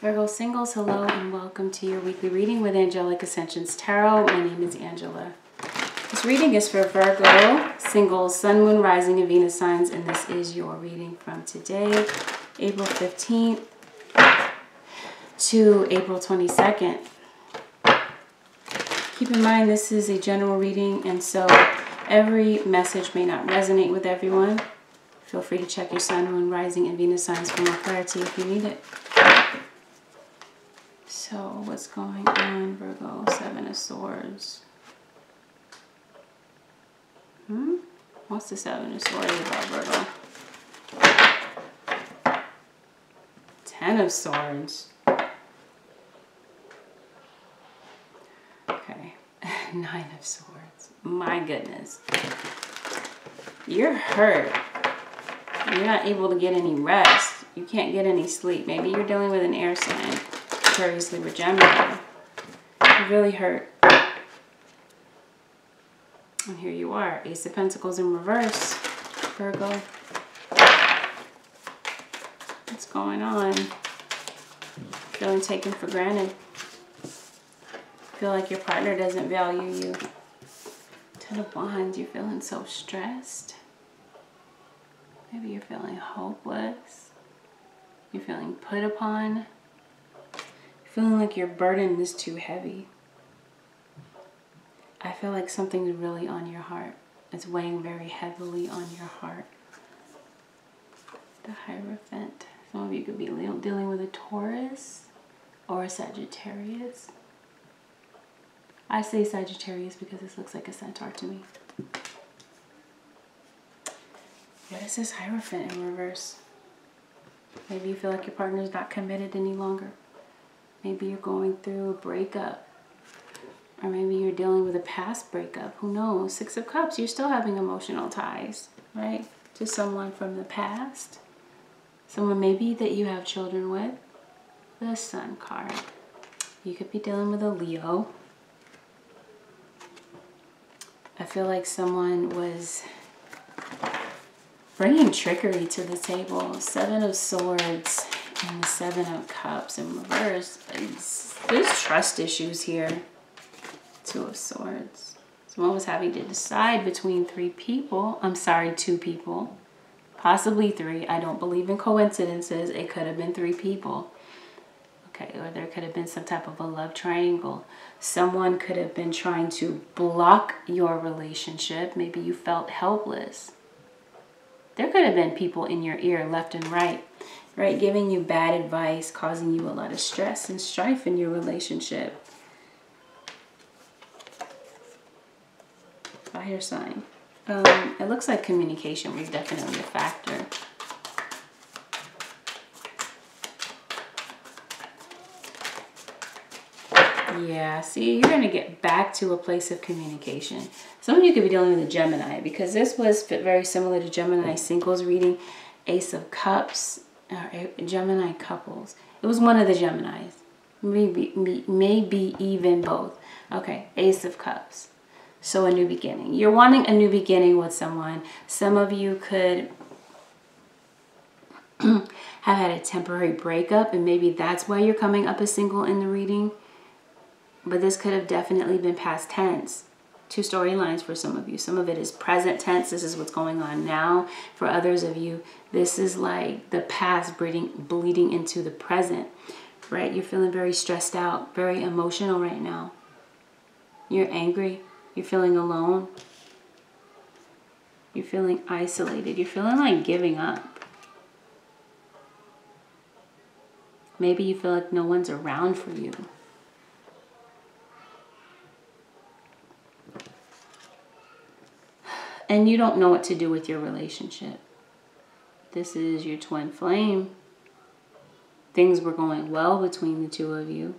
Virgo singles, hello and welcome to your weekly reading with Angelic Ascensions Tarot. My name is Angela. This reading is for Virgo singles, Sun, Moon, Rising, and Venus signs, and this is your reading from today, April 15th to April 22nd. Keep in mind this is a general reading, and so every message may not resonate with everyone. Feel free to check your Sun, Moon, Rising, and Venus signs for more clarity if you need it. So, what's going on, Virgo? Seven of Swords. What's the Seven of Swords about, Virgo? Ten of Swords. Okay. Nine of Swords. My goodness. You're hurt. You're not able to get any rest. You can't get any sleep. Maybe you're dealing with an air sign. Previously with Gemini. You're really hurt. And here you are. Ace of Pentacles in reverse. Virgo. What's going on? Feeling taken for granted. Feel like your partner doesn't value you. Ten of Wands. You're feeling so stressed. Maybe you're feeling hopeless. You're feeling put upon. Feeling like your burden is too heavy. I feel like something's really on your heart. It's weighing very heavily on your heart. The Hierophant. Some of you could be dealing with a Taurus or a Sagittarius. I say Sagittarius because this looks like a centaur to me. What is this Hierophant in reverse? Maybe you feel like your partner is not committed any longer. Maybe you're going through a breakup. Or maybe you're dealing with a past breakup. Who knows? Six of Cups. You're still having emotional ties, right? To someone from the past. Someone maybe that you have children with. The Sun card. You could be dealing with a Leo. I feel like someone was bringing trickery to the table. Seven of Swords. And the Seven of Cups in reverse. There's trust issues here. Two of Swords. Someone was having to decide between two people. Possibly three. I don't believe in coincidences. It could have been three people. Okay, or there could have been some type of a love triangle. Someone could have been trying to block your relationship. Maybe you felt helpless. There could have been people in your ear left and right. Right, giving you bad advice, causing you a lot of stress and strife in your relationship. Fire sign. It looks like communication was definitely a factor. Yeah, see, you're going to get back to a place of communication. Some of you could be dealing with a Gemini because this was very similar to Gemini singles reading. Ace of Cups. Gemini couples. It was one of the Geminis. Maybe even both. Okay, Ace of Cups. So a new beginning. You're wanting a new beginning with someone. Some of you could have had a temporary breakup, and maybe that's why you're coming up as single in the reading. But this could have definitely been past tense. Two storylines for some of you. Some of it is present tense. This is what's going on now. For others of you, this is like the past bleeding into the present, right? You're feeling very stressed out, very emotional right now. You're angry. You're feeling alone. You're feeling isolated. You're feeling like giving up. Maybe you feel like no one's around for you. And you don't know what to do with your relationship. This is your twin flame. Things were going well between the two of you.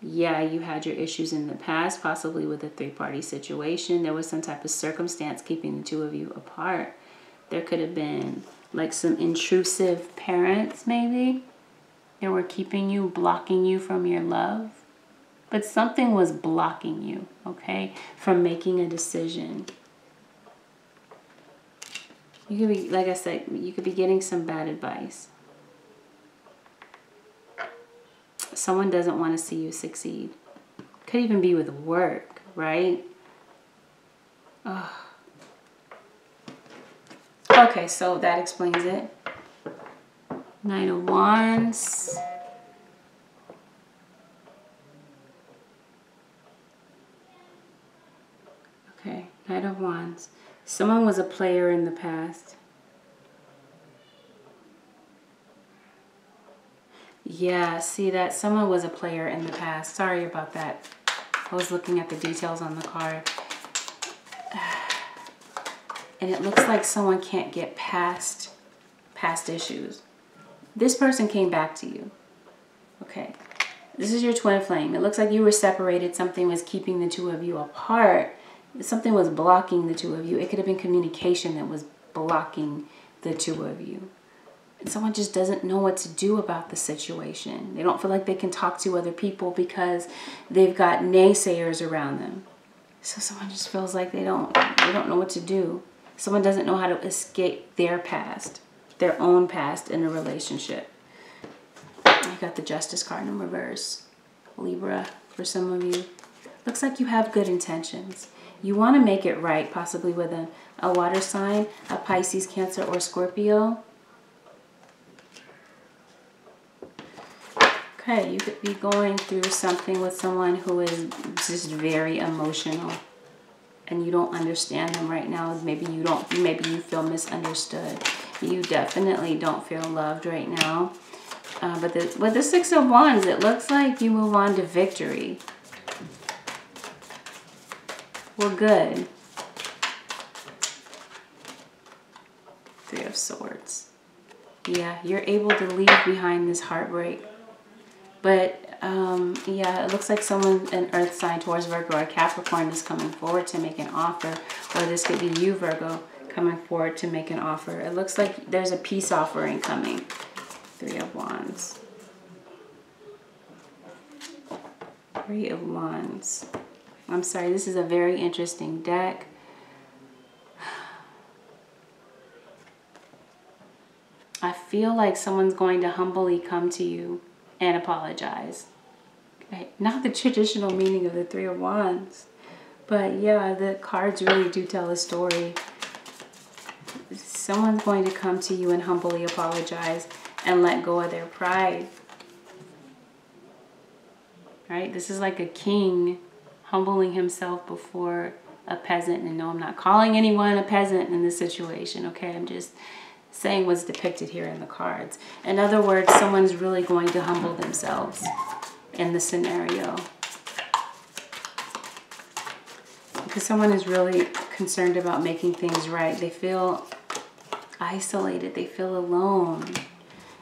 Yeah, you had your issues in the past, possibly with a three-party situation. There was some type of circumstance keeping the two of you apart. There could have been like some intrusive parents, maybe. They were keeping you, blocking you from your love. But something was blocking you, okay, from making a decision. You could be, like I said, you could be getting some bad advice. Someone doesn't want to see you succeed. Could even be with work, right? Ugh. Okay, so that explains it. Knight of Wands. Okay, Knight of Wands. Someone was a player in the past. Yeah, see that? Someone was a player in the past. Sorry about that. I was looking at the details on the card. And it looks like someone can't get past issues. This person came back to you. Okay. This is your twin flame. It looks like you were separated. Something was keeping the two of you apart. Something was blocking the two of you. It could have been communication that was blocking the two of you. And someone just doesn't know what to do about the situation. They don't feel like they can talk to other people because they've got naysayers around them. So someone just feels like they don't know what to do. Someone doesn't know how to escape their past, their own past in a relationship. You got the Justice card in reverse. Libra, for some of you. Looks like you have good intentions. You want to make it right, possibly with a water sign, a Pisces, Cancer, or Scorpio. Okay, you could be going through something with someone who is just very emotional. And you don't understand them right now. Maybe you feel misunderstood. You definitely don't feel loved right now. But with the Six of Wands, it looks like you move on to victory. We're good. Three of Swords. Yeah, you're able to leave behind this heartbreak. But yeah, it looks like someone, an earth sign, Taurus, Virgo, or Capricorn, is coming forward to make an offer. Or this could be you, Virgo, coming forward to make an offer. It looks like there's a peace offering coming. Three of Wands. Three of Wands. I'm sorry, this is a very interesting deck. I feel like someone's going to humbly come to you and apologize. Okay. Not the traditional meaning of the Three of Wands, but yeah, the cards really do tell a story. Someone's going to come to you and humbly apologize and let go of their pride. Right? This is like a king humbling himself before a peasant. And no, I'm not calling anyone a peasant in this situation, okay? I'm just saying what's depicted here in the cards. In other words, someone's really going to humble themselves in the scenario. Because someone is really concerned about making things right. They feel isolated. They feel alone.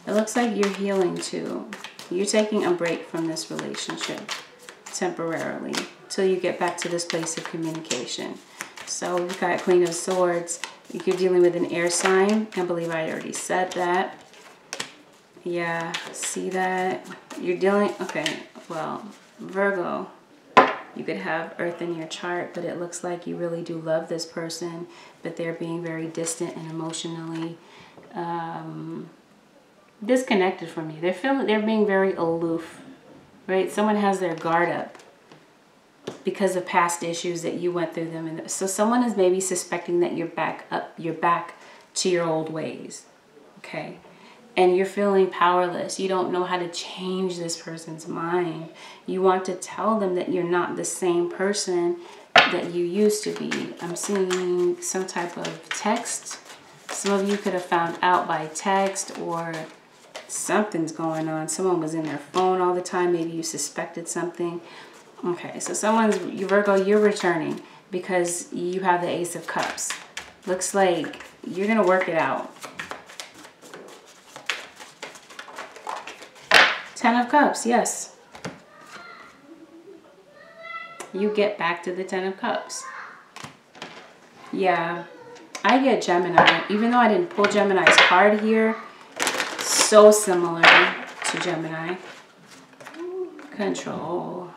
It looks like you're healing too. You're taking a break from this relationship temporarily till you get back to this place of communication. So we've got Queen of Swords. You're dealing with an air sign. I believe I already said that. Yeah, see that? You're dealing, okay, well, Virgo, you could have Earth in your chart, but it looks like you really do love this person, but they're being very distant and emotionally disconnected from you. They're being very aloof, right? Someone has their guard up because of past issues that you went through them. And so someone is maybe suspecting that you're back to your old ways, okay? And you're feeling powerless. You don't know how to change this person's mind. You want to tell them that you're not the same person that you used to be. I'm seeing some type of text. Some of you could have found out by text, or something's going on. Someone was in their phone all the time. Maybe you suspected something. Okay, so Virgo, you're returning because you have the Ace of Cups. Looks like you're going to work it out. Ten of Cups, yes. You get back to the Ten of Cups. Yeah, I get Gemini. Even though I didn't pull Gemini's card here, so similar to Gemini. Control.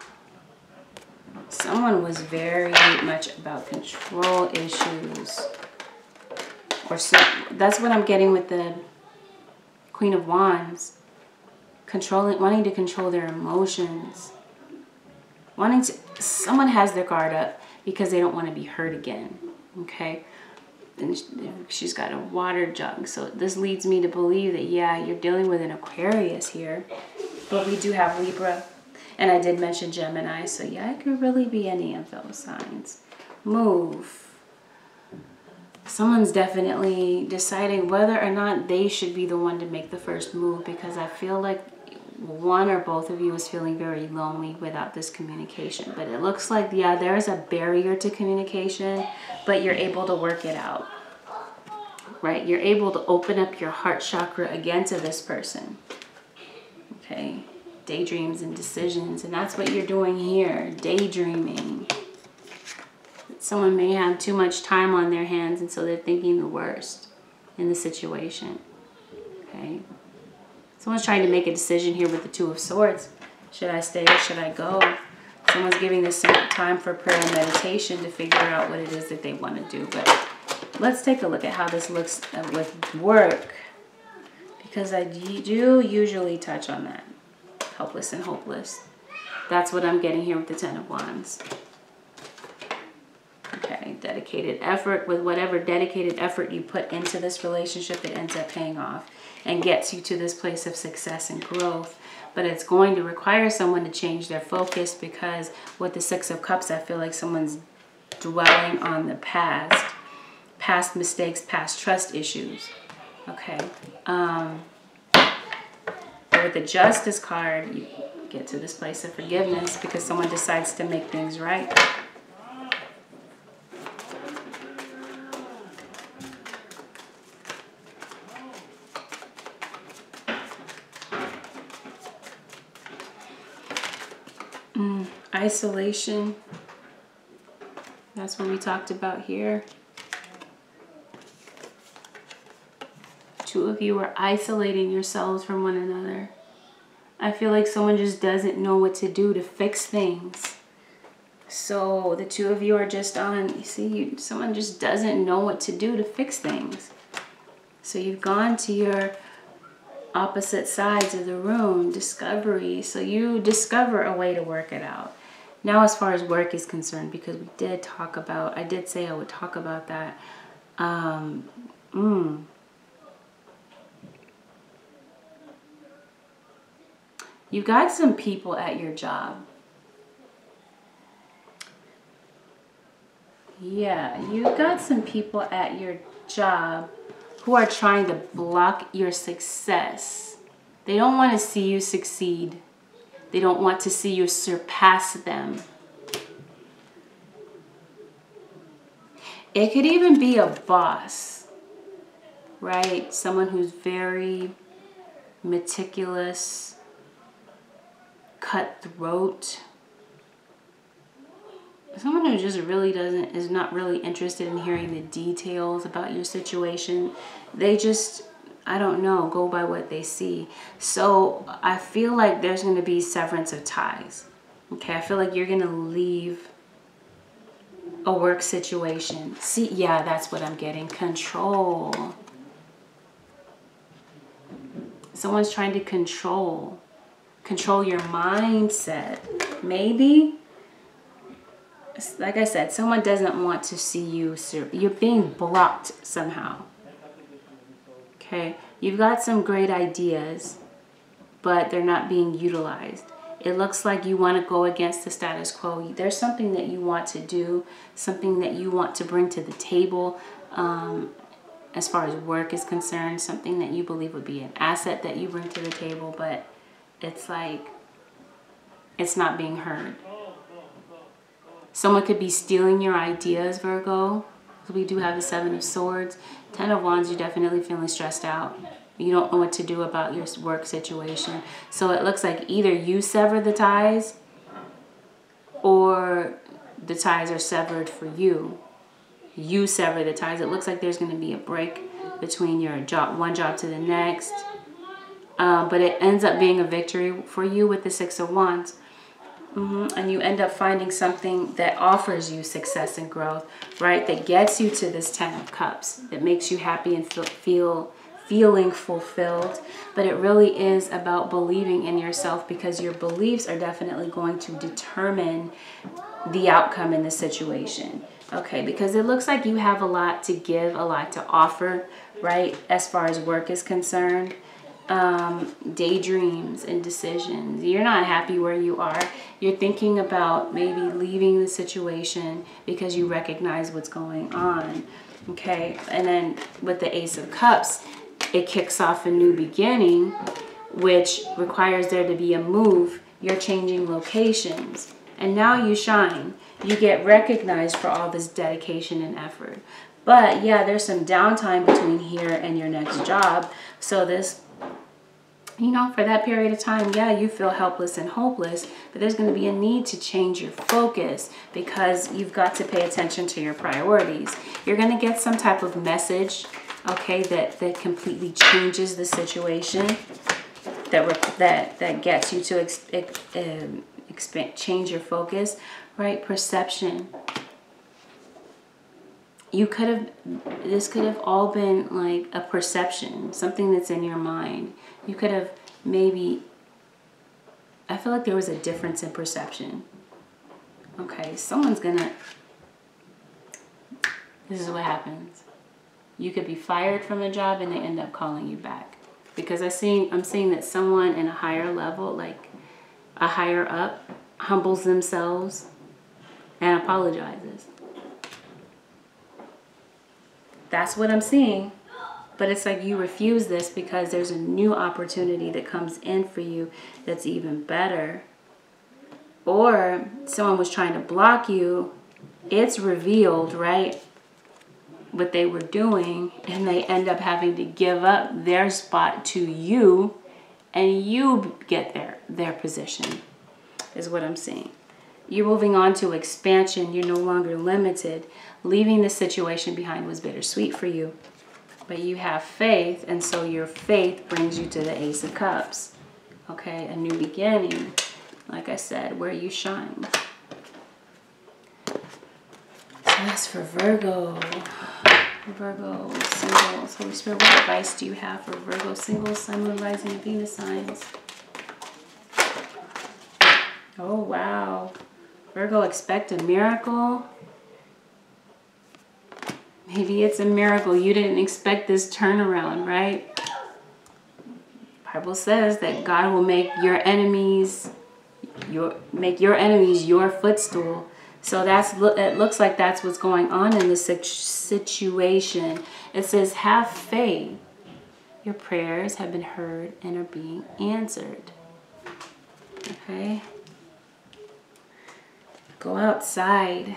Someone was very much about control issues. Or so, that's what I'm getting with the Queen of Wands. wanting to control their emotions. Someone has their guard up because they don't want to be hurt again. Okay. And she's got a water jug. So this leads me to believe that, yeah, you're dealing with an Aquarius here. But we do have Libra. And I did mention Gemini. So yeah, it could really be any of those signs. Move. Someone's definitely deciding whether or not they should be the one to make the first move, because I feel like one or both of you is feeling very lonely without this communication. But it looks like, yeah, there is a barrier to communication, but you're able to work it out, right? You're able to open up your heart chakra again to this person, okay? Daydreams and decisions, and that's what you're doing here, daydreaming. Someone may have too much time on their hands, and so they're thinking the worst in the situation, okay? Someone's trying to make a decision here with the Two of Swords. Should I stay or should I go? Someone's giving this some time for prayer and meditation to figure out what it is that they want to do. But let's take a look at how this looks with work, because I do usually touch on that. Helpless and hopeless. That's what I'm getting here with the Ten of Wands. Okay, dedicated effort. With whatever dedicated effort you put into this relationship, it ends up paying off and gets you to this place of success and growth. But it's going to require someone to change their focus, because with the Six of Cups, I feel like someone's dwelling on the past mistakes, past trust issues. Okay. But with the Justice card, you get to this place of forgiveness because someone decides to make things right. Isolation. That's what we talked about here. Two of you are isolating yourselves from one another. I feel like someone just doesn't know what to do to fix things. So the two of you are just on, you see, someone just doesn't know what to do to fix things. So you've gone to your opposite sides of the room, discovery. So you discover a way to work it out. Now, as far as work is concerned, because we did talk about, I did say I would talk about that. You've got some people at your job. Yeah, you've got some people at your job who are trying to block your success. They don't want to see you succeed. They don't want to see you surpass them. It could even be a boss, right? Someone who's very meticulous, cutthroat. Someone who just really is not really interested in hearing the details about your situation. They just, I don't know, go by what they see. So I feel like there's going to be severance of ties. Okay, I feel like you're going to leave a work situation. See, yeah, that's what I'm getting. Control. Someone's trying to control your mindset. Maybe. Like I said, someone doesn't want to see you. You're being blocked somehow. Okay, you've got some great ideas, but they're not being utilized. It looks like you want to go against the status quo. There's something that you want to do, something that you want to bring to the table as far as work is concerned, something that you believe would be an asset that you bring to the table, but it's like it's not being heard. Someone could be stealing your ideas, Virgo. We do have the Seven of Swords. Ten of Wands, you're definitely feeling stressed out. You don't know what to do about your work situation. So it looks like either you sever the ties or the ties are severed for you. You sever the ties. It looks like there's going to be a break between your job, one job to the next. But it ends up being a victory for you with the Six of Wands. And you end up finding something that offers you success and growth, right? That gets you to this Ten of Cups, that makes you happy and feel feeling fulfilled, but it really is about believing in yourself, because your beliefs are definitely going to determine the outcome in the situation. Okay, because it looks like you have a lot to give, a lot to offer, right, as far as work is concerned. Daydreams and decisions. You're not happy where you are. You're thinking about maybe leaving the situation because you recognize what's going on. Okay, and then with the Ace of Cups, it kicks off a new beginning, which requires there to be a move. You're changing locations, and now you shine. You get recognized for all this dedication and effort. But yeah, there's some downtime between here and your next job. So this, you know, for that period of time, yeah, you feel helpless and hopeless, but there's going to be a need to change your focus, because you've got to pay attention to your priorities. You're going to get some type of message, okay, that completely changes the situation, that gets you to change your focus, right? Perception. This could have all been like a perception, something that's in your mind. You could have maybe, I feel like there was a difference in perception. Okay, this is what happens. You could be fired from a job and they end up calling you back. Because I'm seeing that someone in a higher level, like a higher up, humbles themselves and apologizes. That's what I'm seeing. But it's like you refuse this because there's a new opportunity that comes in for you that's even better. Or someone was trying to block you. It's revealed, right, what they were doing, and they end up having to give up their spot to you, and you get their position, is what I'm seeing. You're moving on to expansion. You're no longer limited. Leaving the situation behind was bittersweet for you. But you have faith, and so your faith brings you to the Ace of Cups. Okay, a new beginning, like I said, where you shine. So that's for Virgo. Virgo singles. Holy Spirit, what advice do you have for Virgo singles, Sun, Moon, Rising, and Venus signs? Oh, wow. Virgo, expect a miracle. Maybe it's a miracle. You didn't expect this turnaround, right? Bible says that God will make your enemies your footstool. So it looks like that's what's going on in this situation. It says, have faith. Your prayers have been heard and are being answered. Okay? Go outside.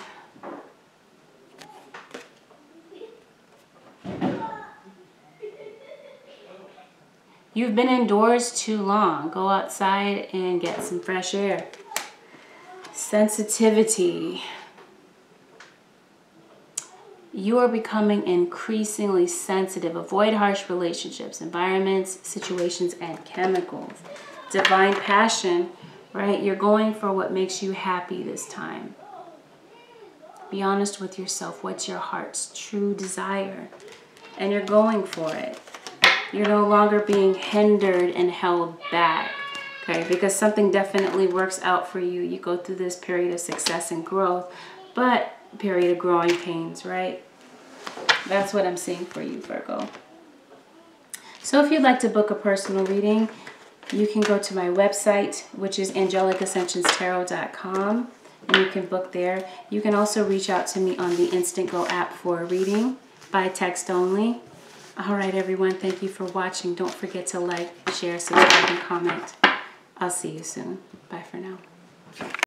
You've been indoors too long. Go outside and get some fresh air. Sensitivity. You are becoming increasingly sensitive. Avoid harsh relationships, environments, situations, and chemicals. Divine passion, right? You're going for what makes you happy this time. Be honest with yourself. What's your heart's true desire? And you're going for it. You're no longer being hindered and held back, okay? Because something definitely works out for you. You go through this period of success and growth, but period of growing pains, right? That's what I'm seeing for you, Virgo. So if you'd like to book a personal reading, you can go to my website, which is AngelicAscensionsTarot.com, and you can book there. You can also reach out to me on the Instant Go app for a reading by text only. All right, everyone. Thank you for watching. Don't forget to like, share, subscribe, and comment. I'll see you soon. Bye for now.